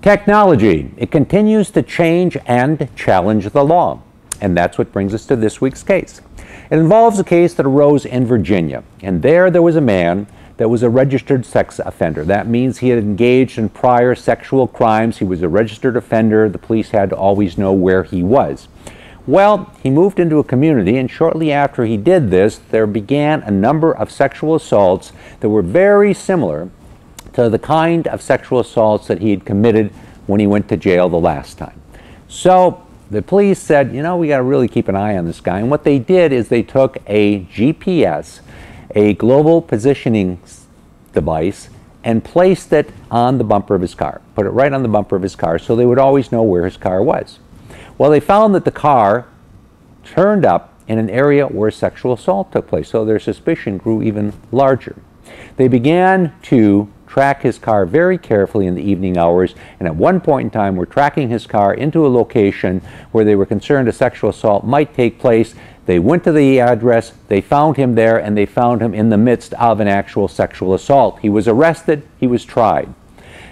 Technology, it continues to change and challenge the law. And that's what brings us to this week's case. It involves a case that arose in Virginia. And there was a man that was a registered sex offender. That means he had engaged in prior sexual crimes. He was a registered offender. The police had to always know where he was. Well, he moved into a community, and shortly after he did this, there began a number of sexual assaults that were very similar to the kind of sexual assaults that he had committed when he went to jail the last time. So the police said, you know, we got to really keep an eye on this guy. And what they did is they took a GPS, a global positioning device, and placed it on the bumper of his car. Put it right on the bumper of his car so they would always know where his car was. Well, they found that the car turned up in an area where sexual assault took place, so their suspicion grew even larger. They began to track his car very carefully in the evening hours, and at one point in time were tracking his car into a location where they were concerned a sexual assault might take place. They went to the address, they found him there, and they found him in the midst of an actual sexual assault. He was arrested, he was tried.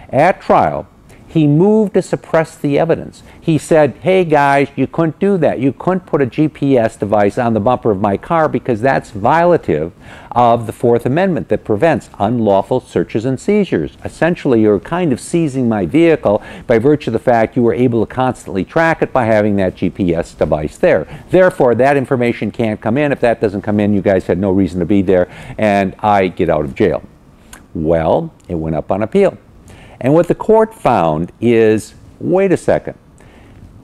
At trial, he moved to suppress the evidence. He said, hey guys, you couldn't do that. You couldn't put a GPS device on the bumper of my car because that's violative of the Fourth Amendment that prevents unlawful searches and seizures. Essentially, you're kind of seizing my vehicle by virtue of the fact you were able to constantly track it by having that GPS device there. Therefore, that information can't come in. If that doesn't come in, you guys had no reason to be there, and I get out of jail. Well, it went up on appeal. And what the court found is, wait a second,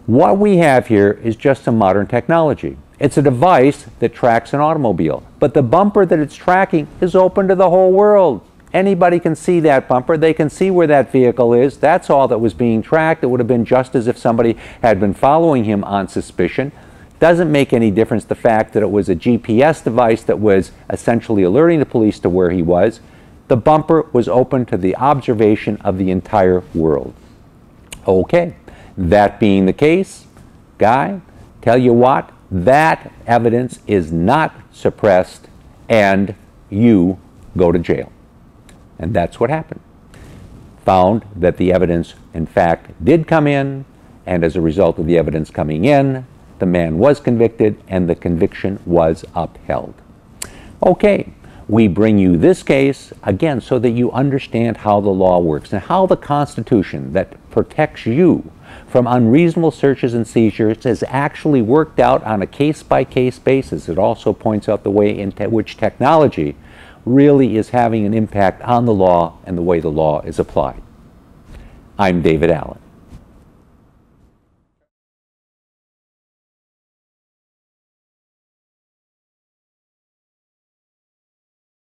what we have here is just some modern technology. It's a device that tracks an automobile, but the bumper that it's tracking is open to the whole world. Anybody can see that bumper. They can see where that vehicle is. That's all that was being tracked. It would have been just as if somebody had been following him on suspicion. Doesn't make any difference the fact that it was a GPS device that was essentially alerting the police to where he was. The bumper was open to the observation of the entire world. Okay, that being the case, Guy, tell you what, that evidence is not suppressed and you go to jail. And that's what happened. Found that the evidence, in fact, did come in, and as a result of the evidence coming in, the man was convicted and the conviction was upheld. Okay. We bring you this case, again, so that you understand how the law works and how the Constitution that protects you from unreasonable searches and seizures is actually worked out on a case-by-case basis. It also points out the way in which technology really is having an impact on the law and the way the law is applied. I'm David Allen.